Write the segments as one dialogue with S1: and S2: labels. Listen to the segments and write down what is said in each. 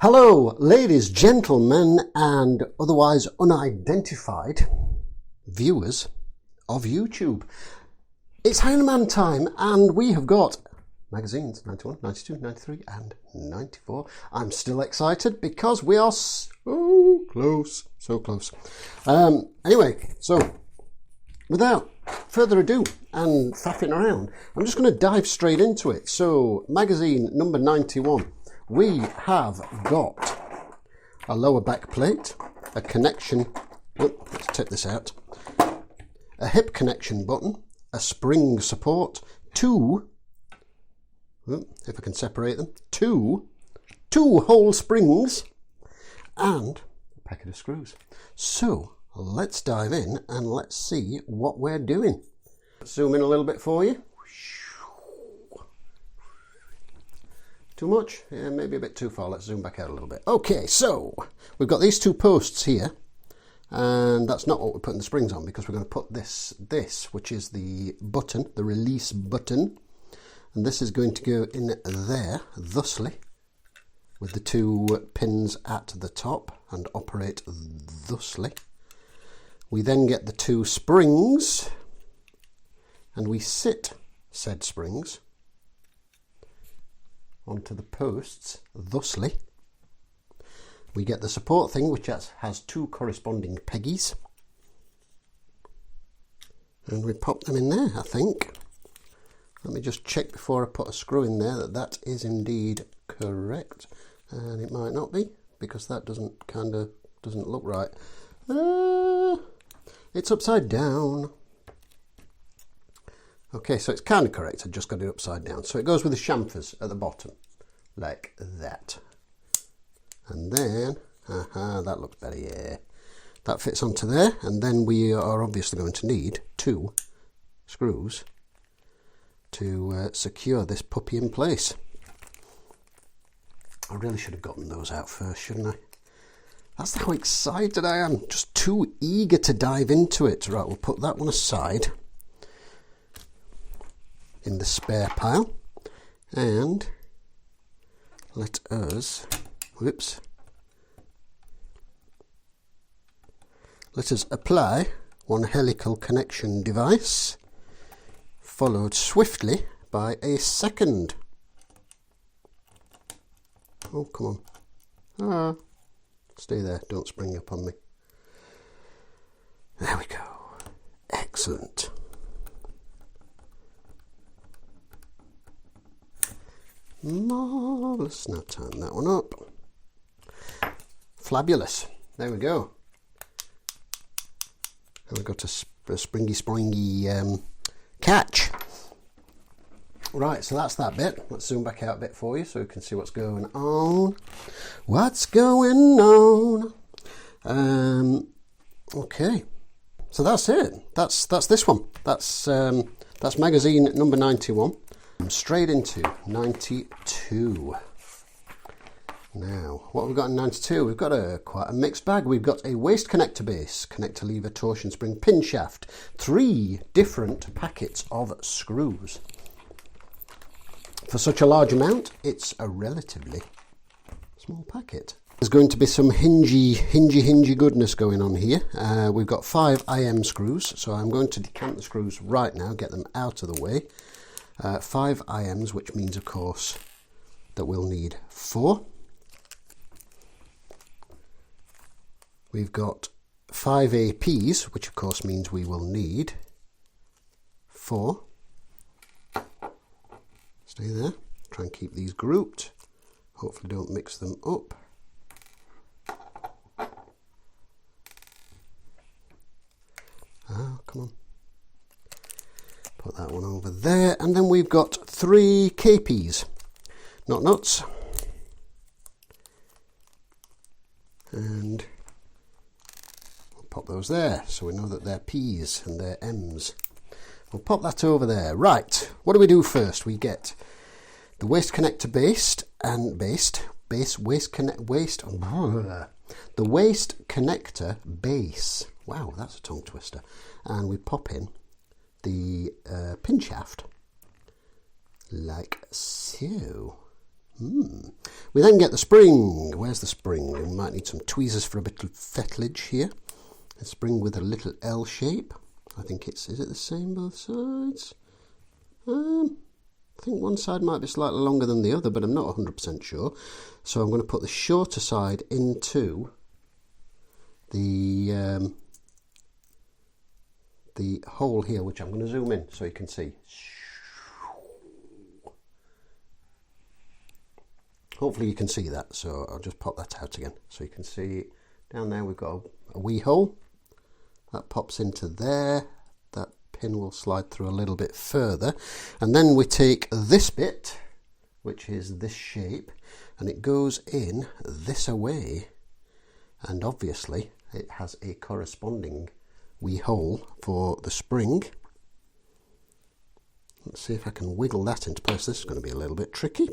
S1: Hello, ladies, gentlemen, and otherwise unidentified viewers of YouTube. It's Hangman time, and we have got magazines 91, 92, 93, and 94. I'm still excited because we are so close, so close. Anyway, so without further ado and faffing around, I'm just going to dive straight into it. So, magazine number 91. We have got a lower back plate, a connection, let's take this out, a hip connection button, a spring support, two, if I can separate them, two whole springs, and a packet of screws. So let's dive in and let's see what we're doing. Zoom in a little bit for you. Too much? Yeah, maybe a bit too far. Let's zoom back out a little bit. Okay, so we've got these two posts here, and that's not what we're putting the springs on, because we're going to put this, which is the button, the release button, and this is going to go in there, thusly, with the two pins at the top, and operate thusly. We then get the two springs, and we sit said springs onto the posts thusly. We get the support thing, which has two corresponding peggies, and we pop them in there, I think. Let me just check before I put a screw in there that is indeed correct, and it might not be, because that doesn't look right. It's upside down. Okay, so it's kind of correct. I just got it upside down. So it goes with the chamfers at the bottom, like that. And then, that looks better, yeah. That fits onto there, and then we are obviously going to need two screws to secure this puppy in place. I really should have gotten those out first, shouldn't I? That's how excited I am. Just too eager to dive into it. Right, we'll put that one aside in the spare pile, and let us apply one helical connection device, followed swiftly by a second. Oh, come on. Stay there, don't spring up on me. There we go. Excellent. Marvellous. Now turn that one up. Flabulous. There we go. And we've got a springy catch. Right, so that's that bit. Let's zoom back out a bit for you so you can see what's going on. What's going on? Okay, so that's it. That's this one. That's magazine number 91. Straight into 92. Now, what have we got in 92? We've got quite a mixed bag. We've got a waist connector base, connector lever, torsion spring, pin shaft, 3 different packets of screws. For such a large amount, it's a relatively small packet. There's going to be some hingy goodness going on here. We've got 5 IM screws, so I'm going to decant the screws right now, get them out of the way. 5 IMs, which means, of course, that we'll need 4. We've got 5 APs, which of course means we will need 4. Stay there. Try and keep these grouped. Hopefully don't mix them up. Come on. Put that one over there, and then we've got 3 KPs, not nuts, and we'll pop those there so we know that they're P's and they're M's. We'll pop that over there. Right, what do we do first? We get the waist connector the waist connector base. Wow, that's a tongue twister. And we pop in the pin shaft like so. We then get the spring. Where's the spring? We might need some tweezers for a bit of fetlage here. A spring with a little L shape. I think is it the same both sides? I think one side might be slightly longer than the other, but I'm not 100% sure. So I'm going to put the shorter side into the hole here, which I'm going to zoom in so you can see. Hopefully you can see that, so I'll just pop that out again so you can see. Down there we've got a wee hole that pops into there. That pin will slide through a little bit further, and then we take this bit, which is this shape, and it goes in this away, and obviously it has a corresponding wee hole for the spring. Let's see if I can wiggle that into place. This is going to be a little bit tricky.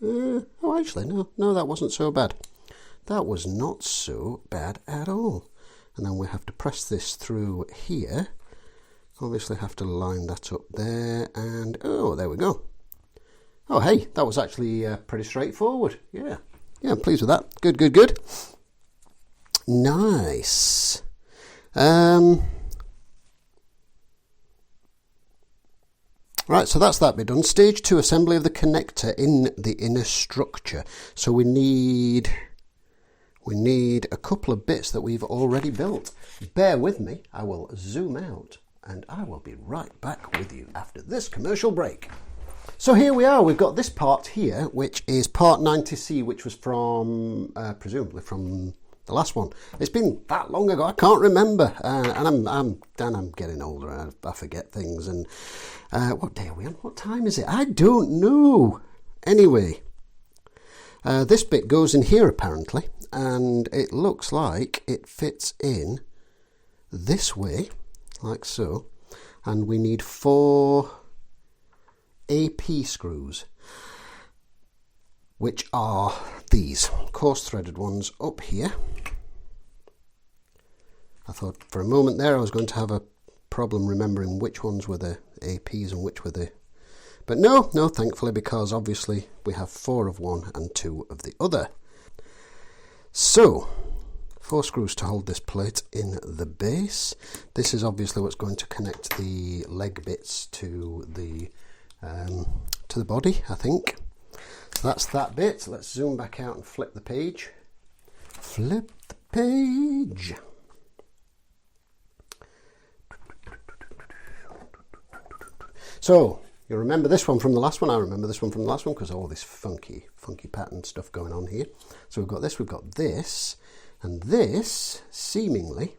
S1: Oh, actually, no, that wasn't so bad. That was not so bad at all. And then we have to press this through here. Obviously have to line that up there, and oh, there we go. Oh, hey, that was actually pretty straightforward. Yeah, I'm pleased with that. Good. Nice. Right, so that's that bit done. Stage 2, assembly of the connector in the inner structure. So we need a couple of bits that we've already built. Bear with me, I will zoom out and I will be right back with you after this commercial break. So here we are, we've got this part here, which is part 90C, which was from, presumably from the last one. It's been that long ago, I can't remember, and I'm getting older, I forget things, and what day are we on? What time is it? I don't know. Anyway, this bit goes in here apparently, and it looks like it fits in this way, like so, and we need 4 AP screws, which are these coarse threaded ones up here. I thought for a moment there I was going to have a problem remembering which ones were the APs and which were the... But no, thankfully, because obviously we have 4 of one and 2 of the other. So, 4 screws to hold this plate in the base. This is obviously what's going to connect the leg bits to the body, I think. So that's that bit. Let's zoom back out and flip the page. Flip the page. So, you remember this one from the last one. I remember this one from the last one because of all this funky pattern stuff going on here. So we've got this, and this, seemingly,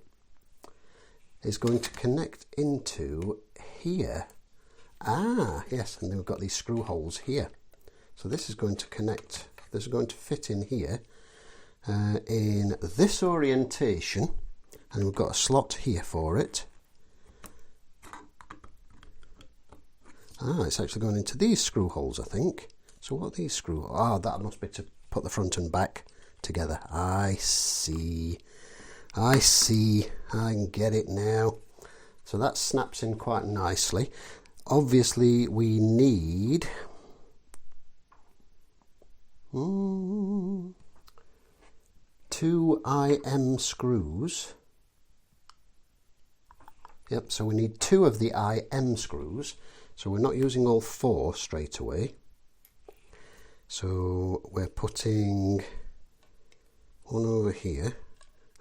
S1: is going to connect into here. Ah, yes, and then we've got these screw holes here. So this is going to connect, this is going to fit in here in this orientation, and we've got a slot here for it. Ah, it's actually going into these screw holes, I think. So what are these screw holes? Ah, that must be to put the front and back together. I see. I can get it now. So that snaps in quite nicely. Obviously, we need 2 IM screws. Yep, so we need 2 of the IM screws. So we're not using all 4 straight away. So we're putting one over here.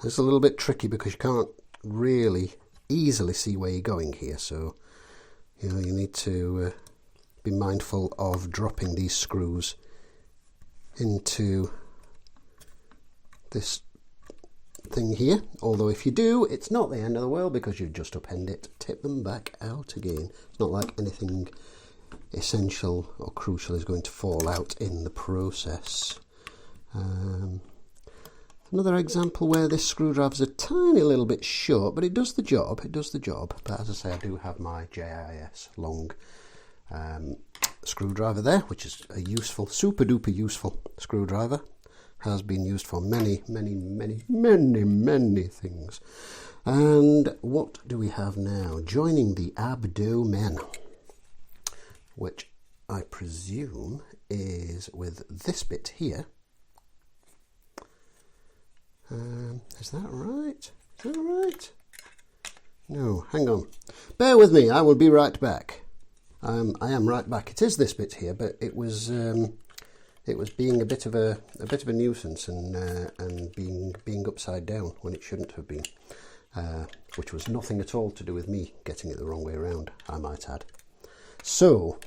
S1: It's a little bit tricky because you can't really easily see where you're going here. So, you know, you need to be mindful of dropping these screws into this thing here. Although if you do, it's not the end of the world because you just upend it, tip them back out again. It's not like anything essential or crucial is going to fall out in the process. Another example where this screwdriver is a tiny little bit short, but it does the job. But as I say, I do have my JIS long screwdriver there, which is a useful, super duper useful screwdriver. Has been used for many things. And what do we have now? Joining the abdomen, which I presume, is with this bit here. Is that right? Is that right? No, hang on. Bear with me, I will be right back. I am right back. It is this bit here, but it was being a bit of a nuisance and being upside down when it shouldn't have been, which was nothing at all to do with me getting it the wrong way around, I might add. So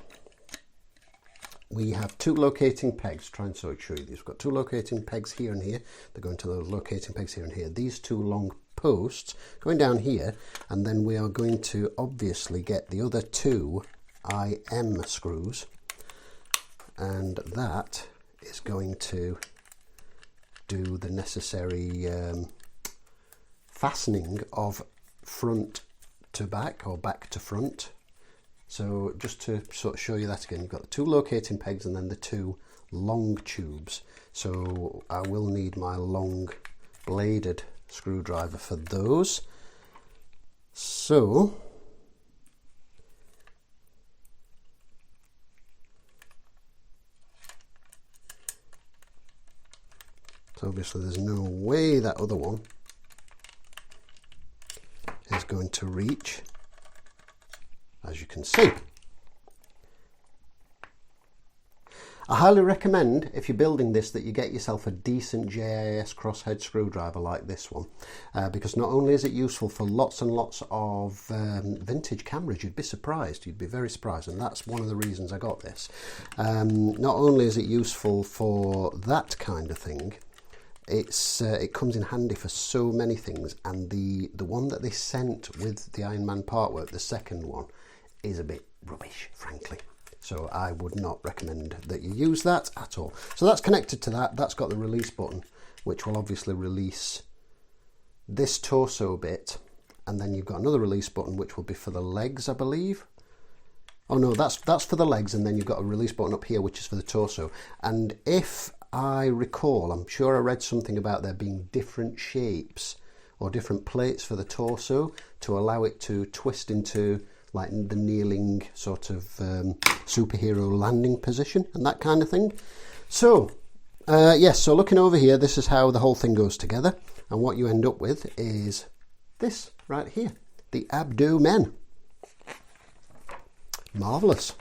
S1: we have two locating pegs. Try and show you these. We've got two locating pegs here and here. They're going to those locating pegs here and here. These two long posts going down here, and then we are going to obviously get the other two IM screws, and that is going to do the necessary fastening of front to back or back to front. So just to sort of show you that again, you've got the two locating pegs and then the two long tubes. So I will need my long bladed screwdriver for those. So obviously there's no way that other one is going to reach, as you can see. I highly recommend, if you're building this, that you get yourself a decent JIS crosshead screwdriver like this one, because not only is it useful for lots and lots of vintage cameras, you'd be very surprised, and that's one of the reasons I got this. Not only is it useful for that kind of thing, it comes in handy for so many things, and the one that they sent with the Iron Man part work, the second one, is a bit rubbish, frankly. So I would not recommend that you use that at all. So that's connected to that. That's got the release button, which will obviously release this torso bit. And then you've got another release button, which will be for the legs, I believe. Oh no, that's for the legs. And then you've got a release button up here, which is for the torso. And if I recall, I'm sure I read something about there being different shapes or different plates for the torso to allow it to twist into like the kneeling sort of superhero landing position and that kind of thing. So yes, so looking over here, this is how the whole thing goes together, and what you end up with is this right here, the Abdomen. Marvellous.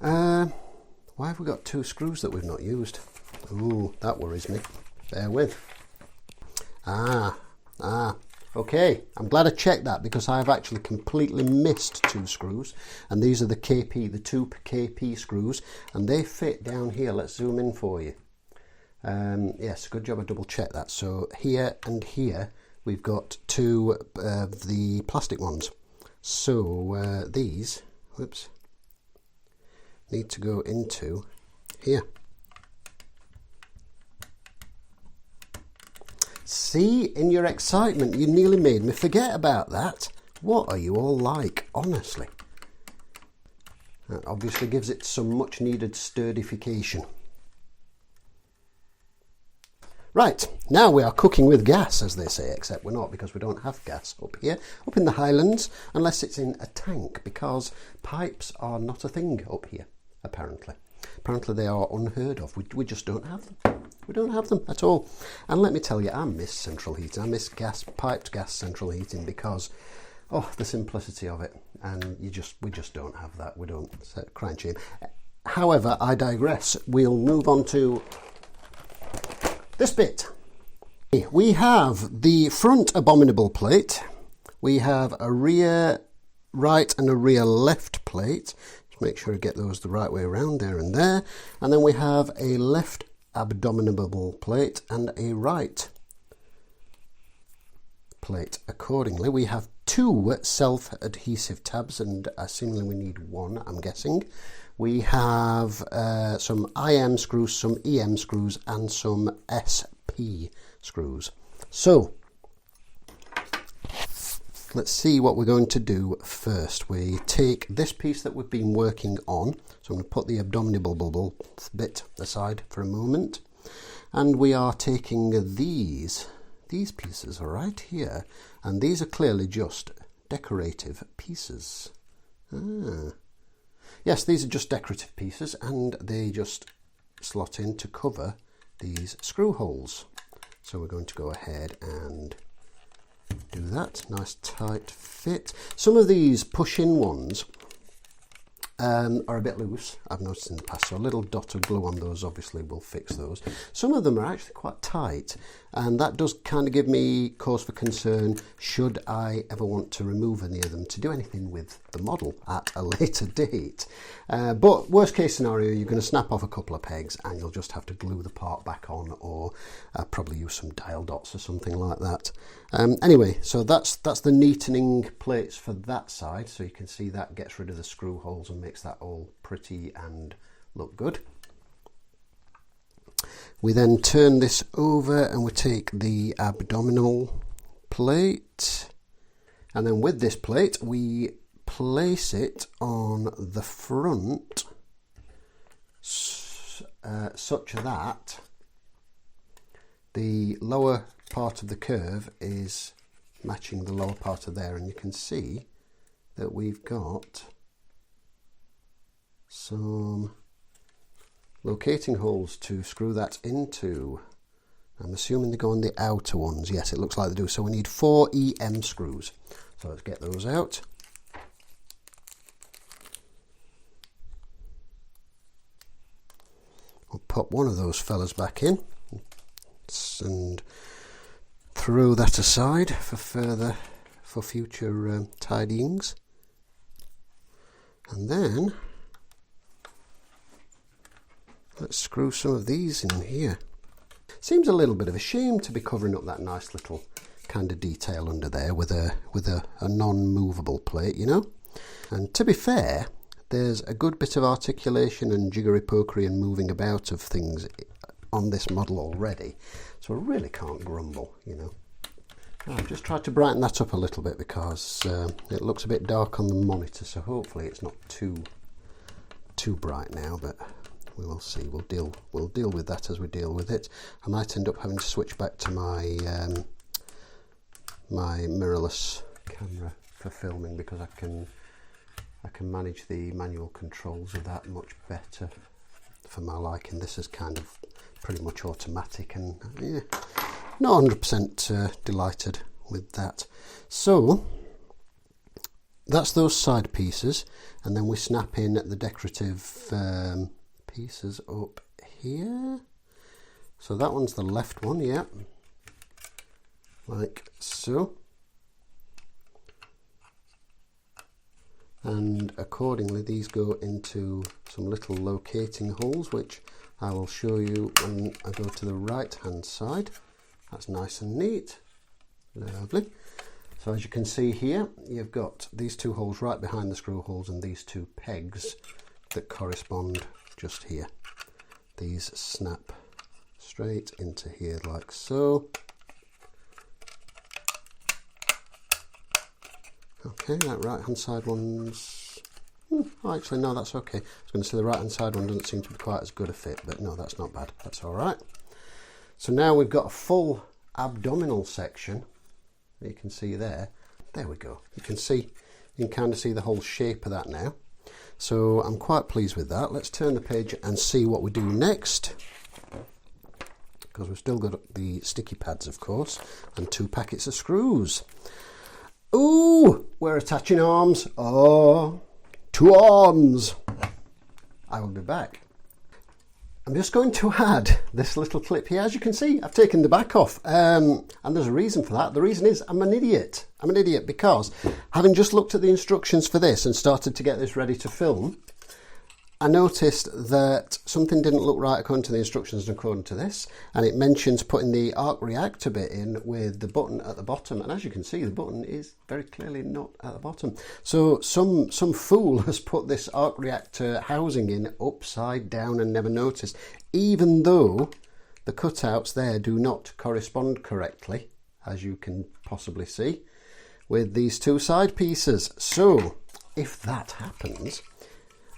S1: Why have we got two screws that we've not used? Ooh, that worries me. Bear with. Okay, I'm glad I checked that, because I've actually completely missed two screws, and these are the two KP screws, and they fit down here. Let's zoom in for you. Yes, good job I double checked that. So here and here we've got two of the plastic ones. So these, whoops, need to go into here. See, in your excitement, you nearly made me forget about that. What are you all like, honestly? That obviously gives it some much needed sturdification. Right, now we are cooking with gas, as they say, except we're not, because we don't have gas up here, up in the Highlands, unless it's in a tank, because pipes are not a thing up here, apparently. Apparently they are unheard of. We just don't have them. We don't have them at all. And let me tell you, I miss central heating. I miss piped gas central heating, because, oh, the simplicity of it. And we just don't have that. We don't. It's a crying shame. However, I digress. We'll move on to this bit. We have the front abominable plate. We have a rear right and a rear left plate. Just make sure to get those the right way around, there and there. And then we have a left abdominal plate and a right plate accordingly. We have two self-adhesive tabs, and seemingly we need one, I'm guessing. We have some IM screws, some EM screws, and some SP screws. So let's see what we're going to do first. We take this piece that we've been working on, so I'm going to put the abdominal bit aside for a moment, and we are taking these pieces right here, and these are clearly just decorative pieces. Yes, these are just decorative pieces and they just slot in to cover these screw holes. So we're going to go ahead and do that. Nice tight fit. Some of these push-in ones are a bit loose, I've noticed in the past, so a little dot of glue on those obviously will fix those. Some of them are actually quite tight, and that does kind of give me cause for concern should I ever want to remove any of them to do anything with the model at a later date. But worst case scenario, you're going to snap off a couple of pegs and you'll just have to glue the part back on, or probably use some dial dots or something like that. Anyway, so that's the neatening plates for that side, so you can see that gets rid of the screw holes and makes that all pretty and look good. We then turn this over and we take the abdominal plate, and then with this plate we place it on the front such that the lower part of the curve is matching the lower part of there, and you can see that we've got some locating holes to screw that into. I'm assuming they go on the outer ones. Yes, it looks like they do. So we need 4 EM screws. So let's get those out. We'll pop one of those fellas back in and throw that aside for future tidyings. And then let's screw some of these in here. Seems a little bit of a shame to be covering up that nice little kind of detail under there with a non-movable plate, you know. And to be fair, there's a good bit of articulation and jiggery-pokery and moving about of things on this model already, so I really can't grumble, you know. I've just tried to brighten that up a little bit because it looks a bit dark on the monitor, so hopefully it's not too bright now, but we will see. We'll deal with that as we deal with it. I might end up having to switch back to my my mirrorless camera for filming, because I can manage the manual controls of that much better for my liking. This is kind of pretty much automatic, and yeah, not 100% delighted with that. So that's those side pieces, and then we snap in the decorative pieces up here. So that one's the left one, yeah, like so. And accordingly these go into some little locating holes, which I will show you when I go to the right hand side. That's nice and neat, lovely. So as you can see here, you've got these 2 holes right behind the screw holes and these 2 pegs that correspond just here. These snap straight into here like so. Okay, that right hand side one's... actually no, that's okay. I was going to say the right hand side one doesn't seem to be quite as good a fit, but no, that's not bad. That's alright. So now we've got a full abdominal section. You can see there. There we go. You can kind of see the whole shape of that now. So I'm quite pleased with that. Let's turn the page and see what we do next, because we've still got the sticky pads, of course, and 2 packets of screws. Ooh, we're attaching arms. Oh, 2 arms. I will be back. I'm just going to add this little clip here. As you can see, I've taken the back off, and there's a reason for that. The reason is I'm an idiot. I'm an idiot because having just looked at the instructions for this and started to get this ready to film, I noticed that something didn't look right according to the instructions and according to this, and it mentions putting the arc reactor bit in with the button at the bottom, and as you can see the button is very clearly not at the bottom. So some fool has put this arc reactor housing in upside down and never noticed, even though the cutouts there do not correspond correctly, as you can possibly see, with these 2 side pieces. So if that happens...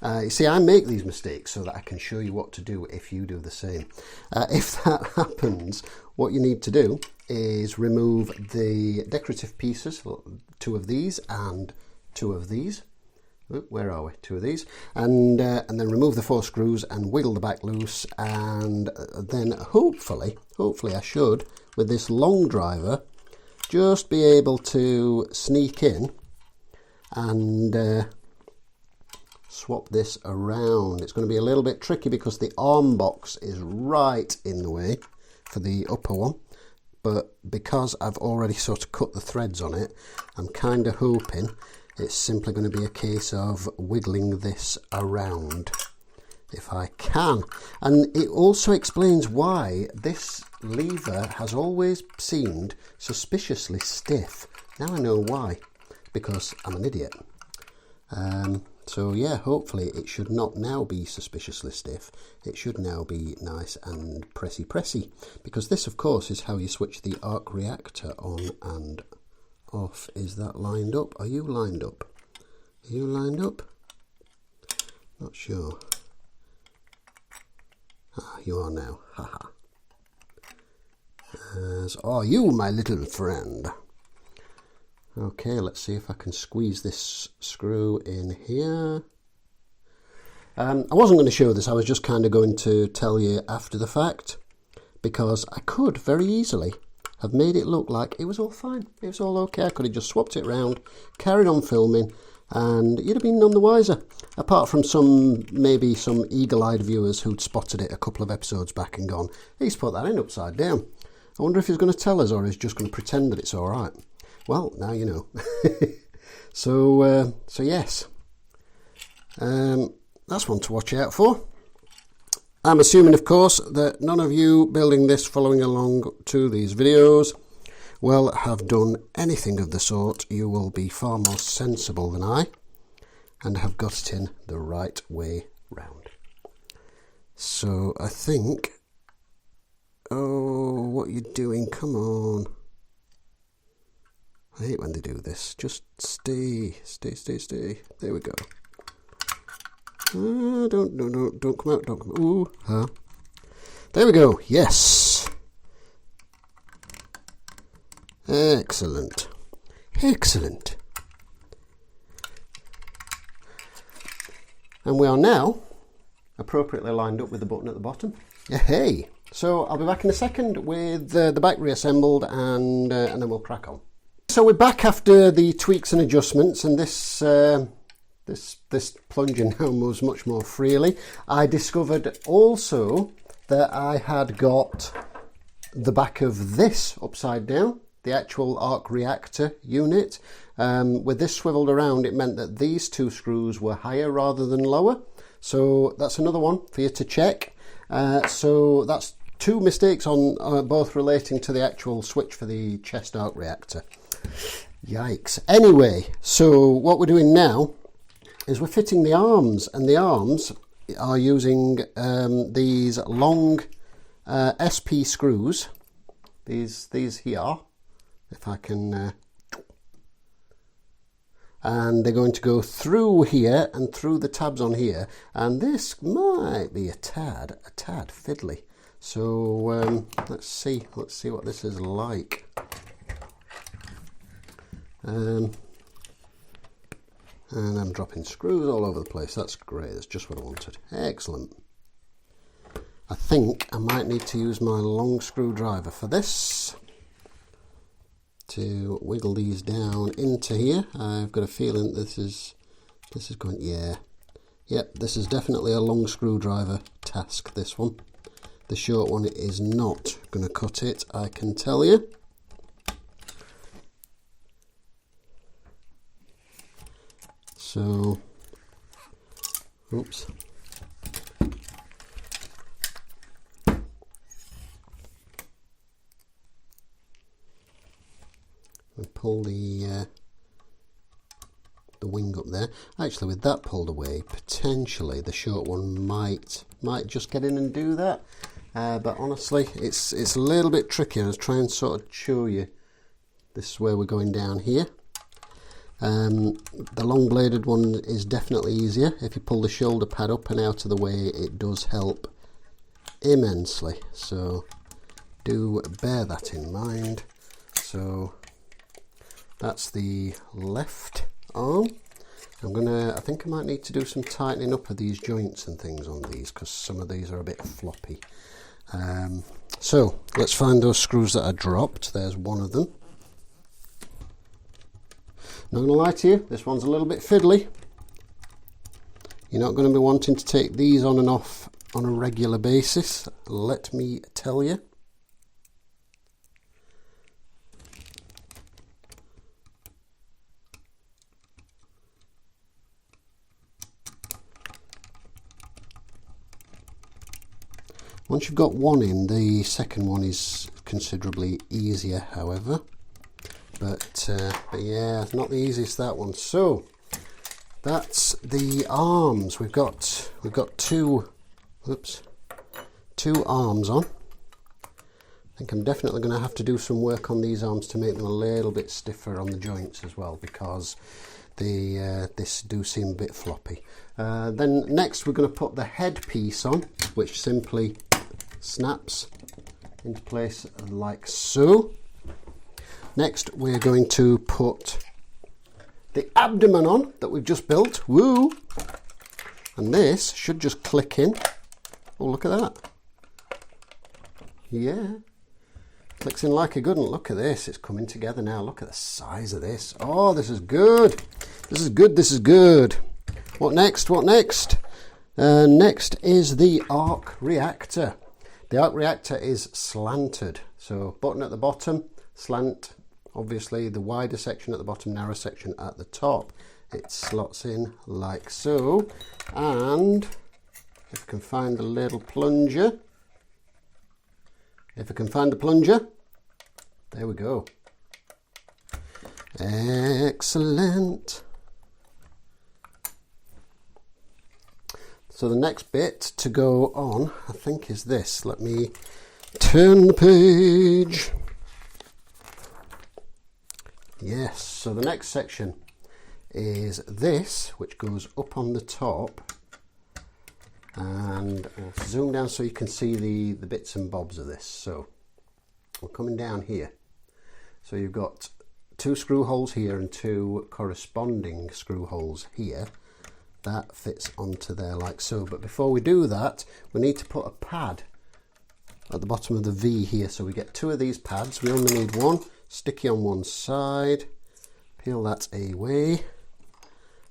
S1: you see, I make these mistakes so that I can show you what to do if you do the same. If that happens, what you need to do is remove the decorative pieces, 2 of these and 2 of these, where are we? 2 of these, and then remove the 4 screws and wiggle the back loose, and then hopefully I should, with this long driver, just be able to sneak in and swap this around. It's going to be a little bit tricky because the arm box is right in the way for the upper one, but because I've already sort of cut the threads on it, I'm kind of hoping it's simply going to be a case of wiggling this around if I can. And it also explains why this lever has always seemed suspiciously stiff. Now I know why, because I'm an idiot. So yeah, hopefully it should not now be suspiciously stiff. It should now be nice and pressy, because this of course is how you switch the arc reactor on and off. Is that lined up? Are you lined up? Are you lined up? Not sure. Ah, you are now. Haha. As are you, my little friend. Okay, let's see if I can squeeze this screw in here. I wasn't going to show this, I was just kind of going to tell you after the fact, because I could very easily have made it look like it was all fine. It was all okay. I could have just swapped it round, carried on filming, and you'd have been none the wiser. Apart from maybe some eagle-eyed viewers who'd spotted it a couple of episodes back and gone, he's put that in upside down. I wonder if he's going to tell us, or he's just going to pretend that it's all right. Well, now you know. So yes, that's one to watch out for. I'm assuming, of course, that none of you building this, following along to these videos, will have done anything of the sort. You will be far more sensible than I, and have got it in the right way round. So I think... Oh, what are you doing? Come on. I hate when they do this. Just stay. There we go. Don't come out. Don't come out. Ooh, huh. There we go. Yes. Excellent. Excellent. And we are now appropriately lined up with the button at the bottom. Hey. So I'll be back in a second with the back reassembled, and then we'll crack on. So we're back after the tweaks and adjustments, and this plunger now moves much more freely. I discovered also that I had got the back of this upside down, the actual arc reactor unit. With this swiveled around, it meant that these 2 screws were higher rather than lower. So that's another one for you to check. So that's 2 mistakes on both relating to the actual switch for the chest arc reactor. Yikes. Anyway, so what we're doing now is we're fitting the arms, and the arms are using these long SP screws. These here, if I can... and they're going to go through here and through the tabs on here, and this might be a tad fiddly. So let's see what this is like. And I'm dropping screws all over the place. That's great. That's just what I wanted. Excellent. I think I might need to use my long screwdriver for this to wiggle these down into here. I've got a feeling this is going, yep, this is definitely a long screwdriver task, this one. The short one is not going to cut it, I can tell you. So, oops. And pull the wing up there. Actually, with that pulled away, potentially the short one might just get in and do that. But honestly, it's a little bit tricky. I'll try and sort of show you. This is where we're going down here. The long bladed one is definitely easier. If you pull the shoulder pad up and out of the way, it does help immensely. So do bear that in mind. So that's the left arm, I think I might need to do some tightening up of these joints and things on these, because some of these are a bit floppy. So let's find those screws that are dropped. There's one of them. Not going to lie to you, this one's a little bit fiddly. You're not going to be wanting to take these on and off on a regular basis, let me tell you. Once you've got one in, the second one is considerably easier, however. But yeah, not the easiest, that one. So that's the arms. We've got two arms on. I think I'm definitely going to have to do some work on these arms to make them a little bit stiffer on the joints as well, because this do seem a bit floppy. Then next we're going to put the head piece on, which simply snaps into place like so. Next we're going to put the abdomen on that we've just built. Woo! And this should just click in. Oh, look at that. Yeah. Clicks in like a good one. Look at this. It's coming together now. Look at the size of this. Oh, this is good. This is good. This is good. What next? What next? Next is the arc reactor. The arc reactor is slanted. So button at the bottom, slant. Obviously the wider section at the bottom, narrow section at the top. It slots in like so. And if I can find the little plunger. If I can find the plunger. There we go. Excellent. So the next bit to go on, I think, is this. Let me turn the page. Yes, so the next section is this, which goes up on the top. And I'll zoom down so you can see the bits and bobs of this. So we're coming down here. So you've got two screw holes here and two corresponding screw holes here. That fits onto there like so. But before we do that, we need to put a pad at the bottom of the V here. So we get two of these pads. We only need one. Sticky on one side. Peel that away.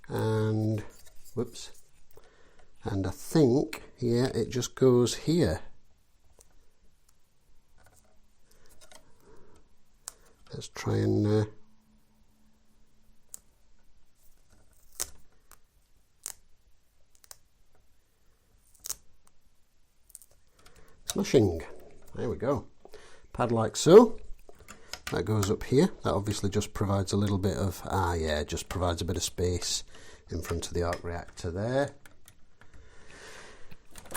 S1: And whoops. And I think, yeah, it just goes here. Let's try and smashing. There we go. Pad like so. That goes up here. That obviously just provides a little bit of, it just provides a bit of space in front of the arc reactor there.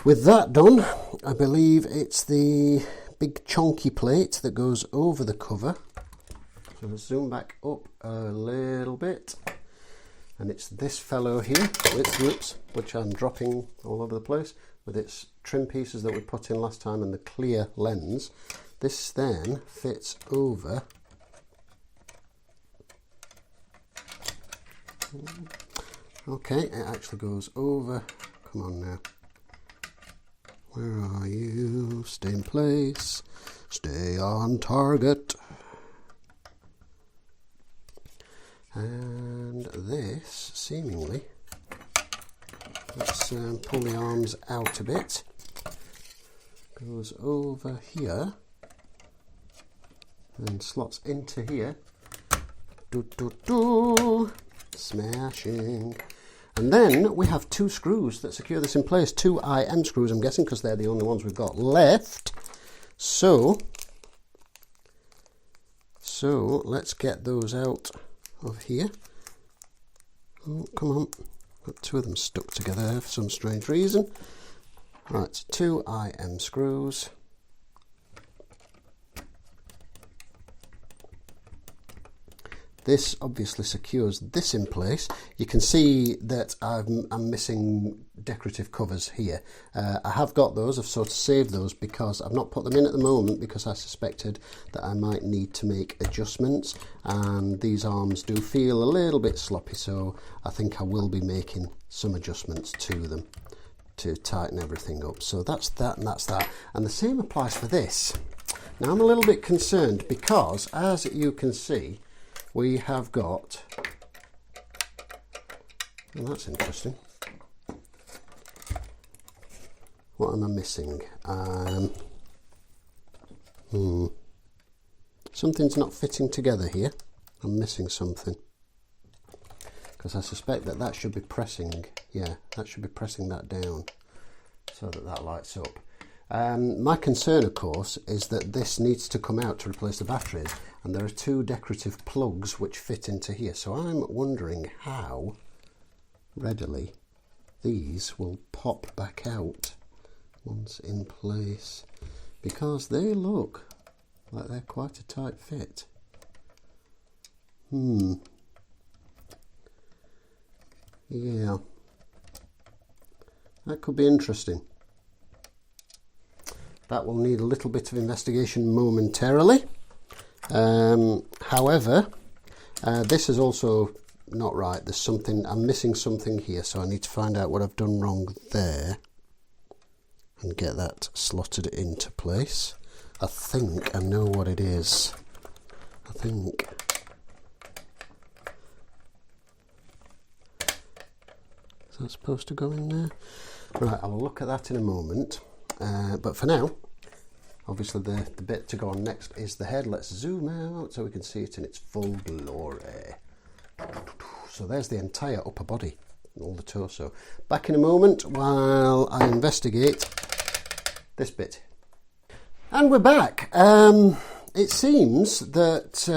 S1: With that done, I believe it's the big chunky plate that goes over the cover. So let's zoom back up a little bit. And it's this fellow here, which I'm dropping all over the place, with its trim pieces that we put in last time and the clear lens. This then fits over. Okay, it actually goes over. Come on now. Where are you? Stay in place. Stay on target. And this, seemingly, let's pull the arms out a bit. Goes over here and slots into here. Smashing. And then we have two screws that secure this in place. Two IM screws, I'm guessing, because they're the only ones we've got left. So let's get those out of here. Oh, come on. Got two of them stuck together for some strange reason. Right, two IM screws. this obviously secures this in place. You can see that I'm missing decorative covers here. I have got those, I've sort of saved those because I've not put them in at the moment because I suspected that I might need to make adjustments, and these arms do feel a little bit sloppy, so I think I will be making some adjustments to them to tighten everything up. So that's that and that's that. And the same applies for this. Now I'm a little bit concerned because, as you can see, we have got, well, that's interesting. What am I missing? Something's not fitting together here. I'm missing something. Because I suspect that that should be pressing, yeah, that should be pressing that down so that that lights up. My concern, of course, is that this needs to come out to replace the batteries, and there are two decorative plugs which fit into here. So I'm wondering how readily these will pop back out once in place, because they look like they're quite a tight fit. Yeah, that could be interesting. That will need a little bit of investigation momentarily. However, this is also not right. There's something, I'm missing something here, so I need to find out what I've done wrong there and get that slotted into place. I think I know what it is. I think. Is that supposed to go in there? Right, I'll look at that in a moment. But for now, obviously the bit to go on next is the head. Let's zoom out so we can see it in its full glory. So there's the entire upper body, all the torso. Back in a moment while I investigate this bit. And we're back. It seems that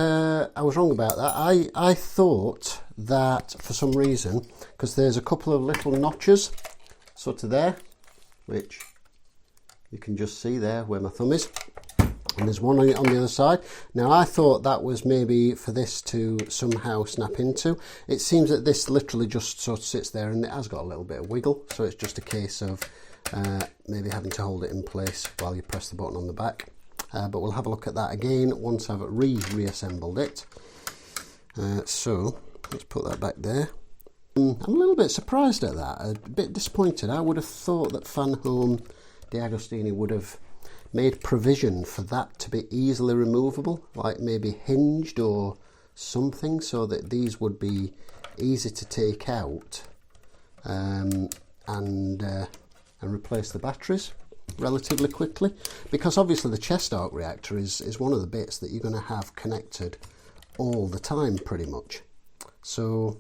S1: I was wrong about that. I thought that for some reason, because there's a couple of little notches sort of there, which you can just see there where my thumb is, and there's one on the other side. Now I thought that was maybe for this to somehow snap into. It seems that this literally just sort of sits there, and it has got a little bit of wiggle, so it's just a case of maybe having to hold it in place while you press the button on the back. But we'll have a look at that again once I've reassembled it. So let's put that back there. I'm a little bit surprised at that, a bit disappointed. I would have thought that Fanhome D'Agostini would have made provision for that to be easily removable, like maybe hinged or something, so that these would be easy to take out and replace the batteries relatively quickly, because obviously the chest arc reactor is one of the bits that you're going to have connected all the time pretty much. So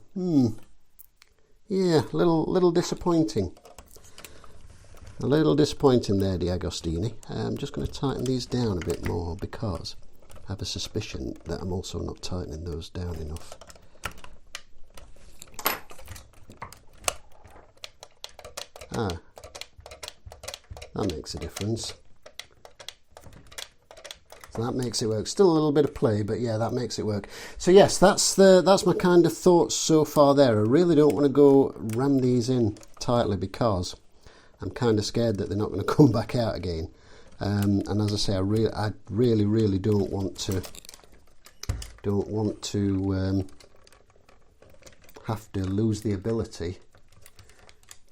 S1: yeah, little disappointing. A little disappointing there, D'Agostini. I'm just going to tighten these down a bit more because I have a suspicion that I'm also not tightening those down enough. Ah, that makes a difference. So that makes it work. Still a little bit of play, but yeah, that makes it work. So yes, that's my kind of thoughts so far there. I really don't want to go ram these in tightly because I'm kind of scared that they're not going to come back out again. And as I say, I really don't want to have to lose the ability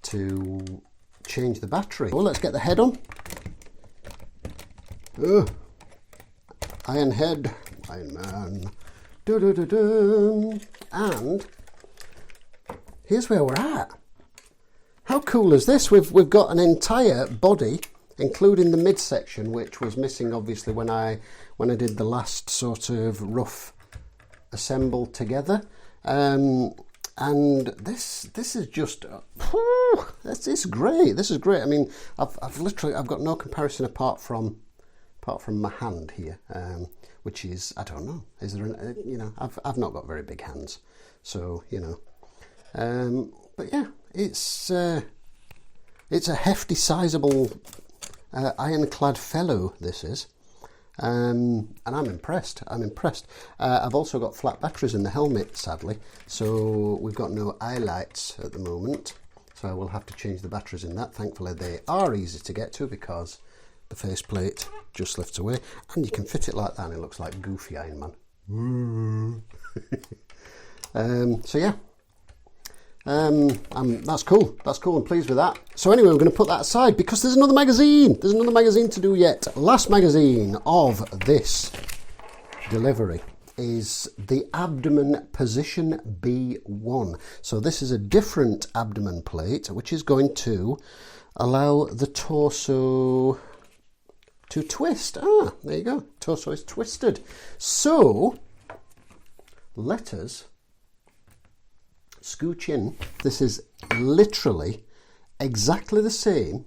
S1: to change the battery. Well, let's get the head on. Iron head, Iron Man. And here's where we're at. How cool is this? We've got an entire body, including the midsection, which was missing obviously when I did the last sort of rough assemble together. And this is just this is great. This is great. I mean, I've got no comparison apart from my hand here, which is, I don't know, is there an, you know, I've not got very big hands, so you know, but yeah, it's a hefty, sizable ironclad fellow. This is, And I'm impressed. I've also got flat batteries in the helmet, sadly, so we've got no eye lights at the moment, so I will have to change the batteries in that. Thankfully they are easy to get to because the faceplate just lifts away and you can fit it like that and it looks like Goofy Iron Man. So yeah, that's cool. I'm pleased with that. So anyway, we're going to put that aside because there's another magazine. There's another magazine to do yet. Last magazine of this delivery is the Abdomen Position B1. So this is a different abdomen plate which is going to allow the torso to twist. Ah, there you go. Torso is twisted. So let us scooch in. This is literally exactly the same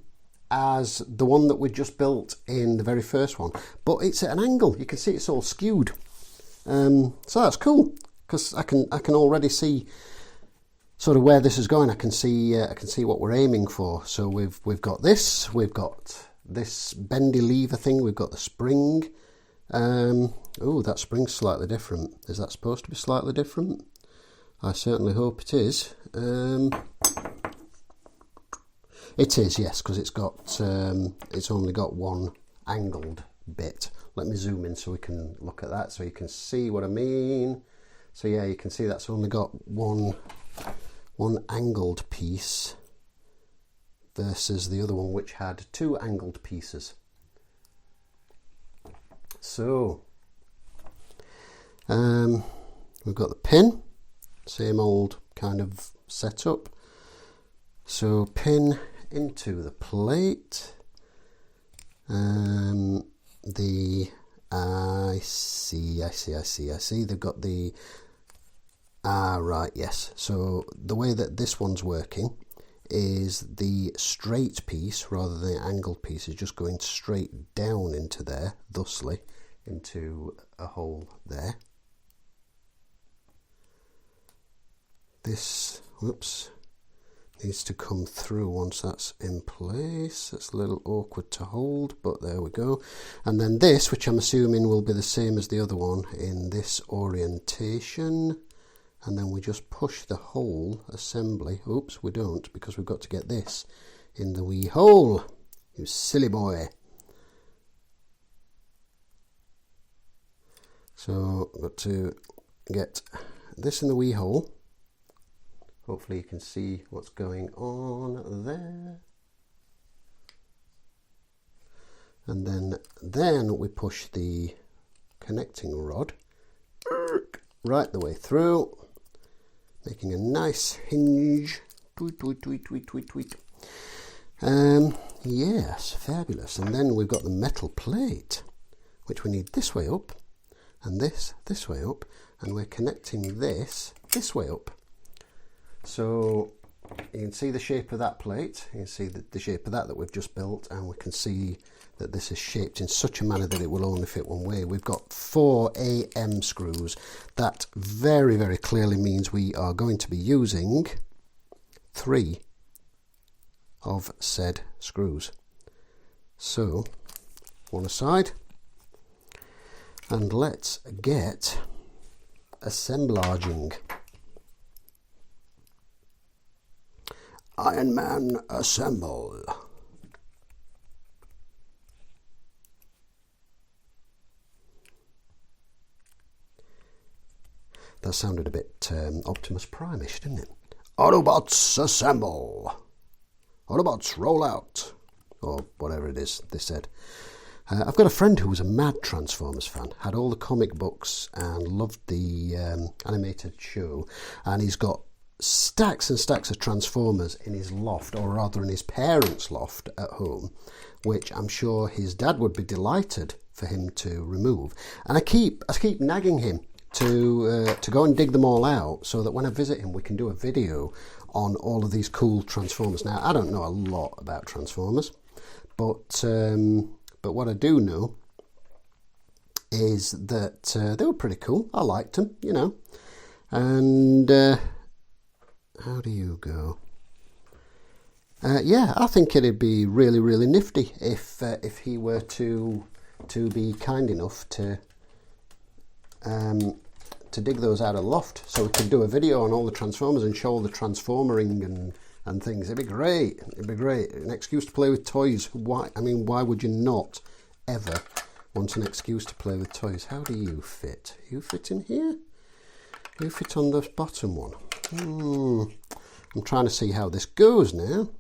S1: as the one that we just built in the very first one, but it's at an angle. You can see it's all skewed. So that's cool because I can already see sort of where this is going. I can see what we're aiming for. So we've got this. We've got this bendy lever thing. We've got the spring. Oh, that spring's slightly different. Is that supposed to be slightly different? I certainly hope it is. It is, yes, because it's only got one angled bit. Let me zoom in so we can look at that, so you can see what I mean. So yeah, you can see that's only got one angled piece versus the other one which had two angled pieces. So we've got the pin, same old kind of setup. So pin into the plate. I see. They've got the right, yes. So the way that this one's working is the straight piece rather than the angled piece is just going straight down into there, thusly into a hole there. This, whoops, needs to come through once that's in place. It's a little awkward to hold, but there we go. And then this, which I'm assuming will be the same as the other one in this orientation. And then we just push the whole assembly. Oops, we don't, because we've got to get this in the wee hole. You silly boy. So I've got to get this in the wee hole. Hopefully you can see what's going on there. And then we push the connecting rod right the way through, making a nice hinge. Tweet, tweet, tweet, tweet, tweet, tweet. Yes, fabulous. And then we've got the metal plate, which we need this way up, and this way up, and we're connecting this way up. So you can see the shape of that plate, you can see the shape of that we've just built, and we can see that this is shaped in such a manner that it will only fit one way. We've got 4 AM screws. That very, very clearly means we are going to be using 3 of said screws. So, one aside, and let's get assemblaging. Iron Man assemble. That sounded a bit Optimus Prime-ish, didn't it? Autobots assemble. Autobots roll out. Or whatever it is they said. I've got a friend who was a mad Transformers fan, had all the comic books and loved the animated show, and he's got stacks and stacks of Transformers in his loft, or rather in his parents' loft at home, which I'm sure his dad would be delighted for him to remove. And I keep nagging him to go and dig them all out, so that when I visit him we can do a video on all of these cool Transformers. Now, I don't know a lot about Transformers, but what I do know is that they were pretty cool. I liked them, you know. And how do you go? Yeah, I think it'd be really, really nifty if he were to to be kind enough to dig those out of the loft, so we could do a video on all the transformers and show all the transformering and things. It'd be great. It'd be great. An excuse to play with toys. Why? I mean, why would you not ever want an excuse to play with toys? How do you fit? You fit in here? You fit on the bottom one? I'm trying to see how this goes now.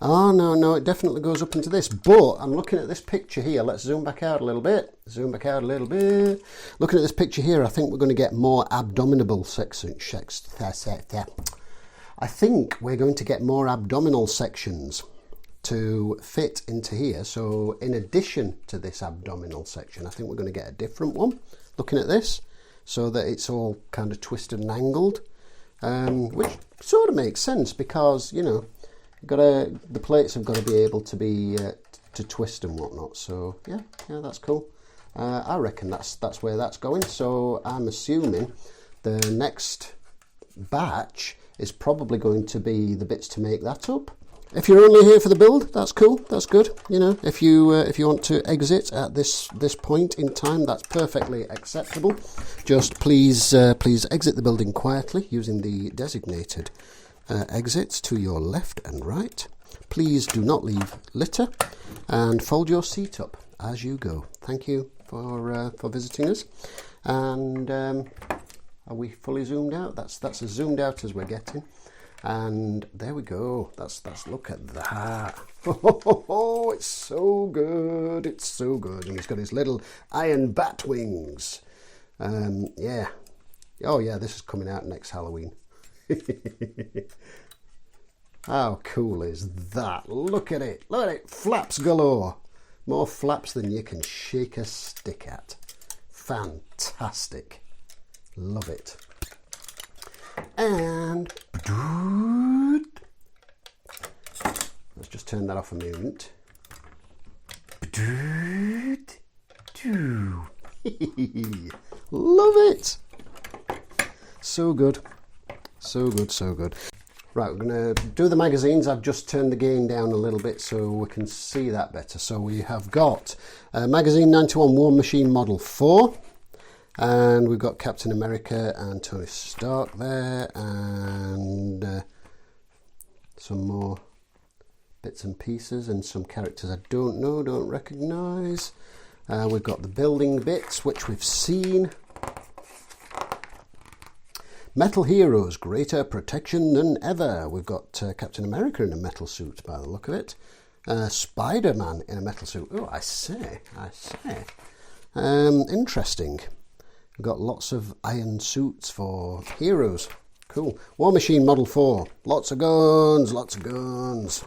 S1: Oh, no, it definitely goes up into this. But I'm looking at this picture here. Let's zoom back out a little bit. Zoom back out a little bit. Looking at this picture here, I think we're going to get more abdominal sections. I think we're going to get more abdominal sections to fit into here. So in addition to this abdominal section, I think we're going to get a different one. Looking at this, so that it's all kind of twisted and angled, which sort of makes sense because, you know, the plates have got to be able to be to twist and whatnot. So yeah, that's cool. I reckon that's where that's going. So I'm assuming the next batch is probably going to be the bits to make that up. If you're only here for the build, that's cool. That's good. You know, if you want to exit at this point in time, that's perfectly acceptable. Just please exit the building quietly using the designated exits to your left and right. Please do not leave litter, and fold your seat up as you go. Thank you for visiting us. And are we fully zoomed out? That's as zoomed out as we're getting. And there we go. That's look at that. Oh, it's so good. It's so good. And he's got his little iron bat wings. Yeah. Oh yeah, this is coming out next Halloween. How cool is that? Look at it. Look at it. Flaps galore. More flaps than you can shake a stick at. Fantastic. Love it. And let's just turn that off a moment. Love it. So good. So good, so good. Right, we're going to do the magazines. I've just turned the gain down a little bit so we can see that better. So we have got Magazine 91 War Machine Model 4. And we've got Captain America and Tony Stark there, and some more bits and pieces and some characters I don't know, don't recognise. We've got the building bits, which we've seen. Metal heroes, greater protection than ever. We've got Captain America in a metal suit by the look of it. Spider-Man in a metal suit. Oh, I say. Interesting. We've got lots of iron suits for heroes. Cool. War Machine Model 4. Lots of guns, lots of guns.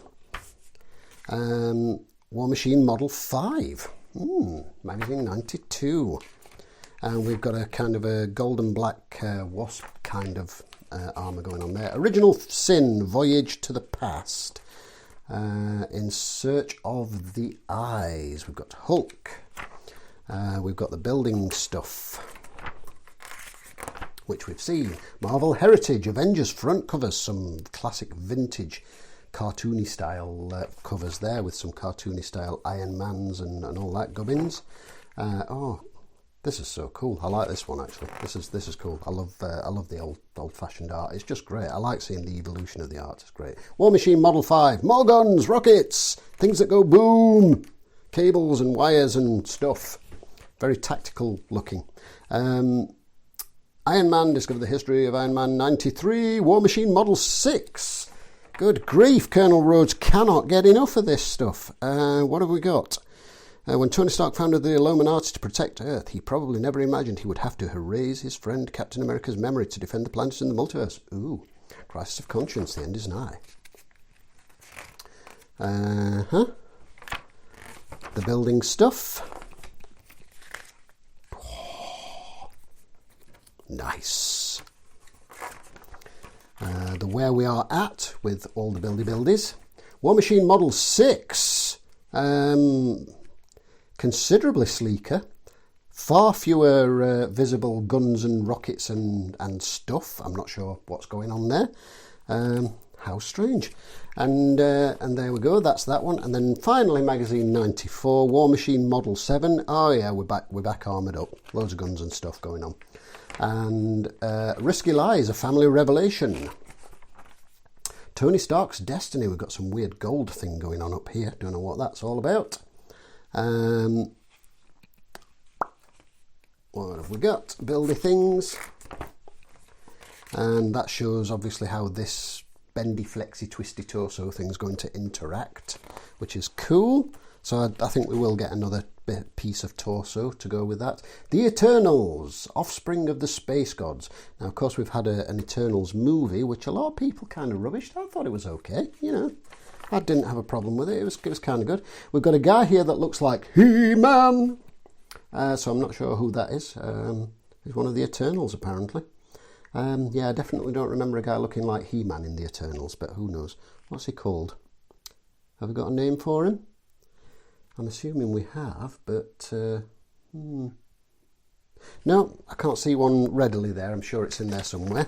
S1: War Machine Model 5. Magazine 92. And we've got a kind of a golden black wasp kind of armour going on there. Original Sin, Voyage to the Past. In Search of the Eyes. We've got Hulk. We've got the building stuff, which we've seen. Marvel Heritage, Avengers front covers, some classic vintage cartoony style covers there with some cartoony style Iron Mans and all that gubbins. Oh, this is so cool. I like this one actually. This is cool. I love the old fashioned art. It's just great. I like seeing the evolution of the art. It's great. War Machine Model 5. More guns, rockets, things that go boom, cables and wires and stuff. Very tactical looking. Iron Man, discover the history of Iron Man 93. War Machine Model 6. Good grief, Colonel Rhodes cannot get enough of this stuff. What have we got? When Tony Stark founded the Illuminati to protect Earth, he probably never imagined he would have to erase his friend Captain America's memory to defend the planets in the multiverse. Ooh, crisis of conscience, the end is nigh. The building stuff. Nice. The where we are at with all the buildies. War Machine Model 6. Considerably sleeker. Far fewer visible guns and rockets and stuff. I'm not sure what's going on there. How strange. And there we go, that's that one. And then finally, magazine 94, War Machine Model 7. Oh yeah, we're back armoured up. Loads of guns and stuff going on. And Risky Lies, A Family Revelation. Tony Stark's Destiny. We've got some weird gold thing going on up here. Don't know what that's all about. What have we got? Buildy things. And that shows obviously how this bendy, flexy, twisty torso thing's going to interact, which is cool. So I think we will get another piece of torso to go with that. The Eternals, Offspring of the Space Gods. Now, of course, we've had an Eternals movie, which a lot of people kind of rubbished. I thought it was okay, you know. I didn't have a problem with it. It was kind of good. We've got a guy here that looks like He-Man. So I'm not sure who that is. He's one of the Eternals, apparently. Yeah, I definitely don't remember a guy looking like He-Man in the Eternals, but who knows? What's he called? Have we got a name for him? I'm assuming we have, but no, I can't see one readily there. I'm sure it's in there somewhere.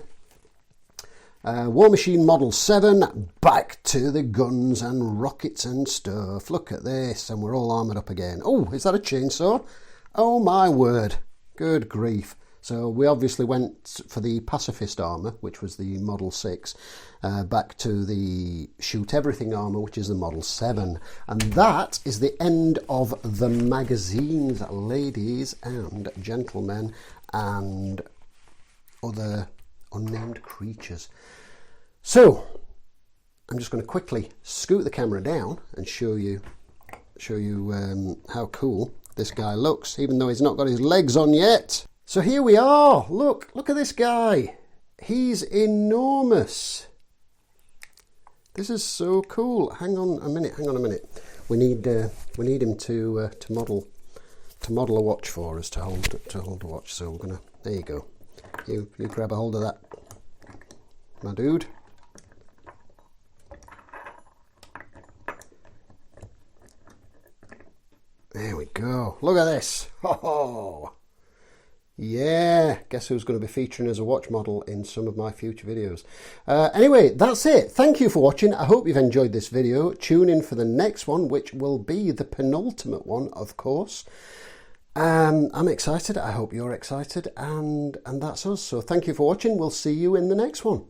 S1: War Machine Model 7, back to the guns and rockets and stuff. Look at this, and we're all armoured up again. Oh, is that a chainsaw? Oh my word, good grief. So we obviously went for the pacifist armour, which was the Model 6, back to the shoot everything armour, which is the Model 7. And that is the end of the magazines, ladies and gentlemen, and other unnamed creatures. So I'm just going to quickly scoot the camera down and show you how cool this guy looks, even though he's not got his legs on yet. So here we are. Look at this guy. He's enormous. This is so cool. Hang on a minute. We need him to model a watch for us, to hold a watch. So we're gonna. There you go. You grab a hold of that, my dude. There we go. Look at this. Oh. Yeah, guess who's going to be featuring as a watch model in some of my future videos. Anyway, that's it. Thank you for watching. I hope you've enjoyed this video. Tune in for the next one, which will be the penultimate one, of course. I'm excited. I hope you're excited. And that's us. So thank you for watching. We'll see you in the next one.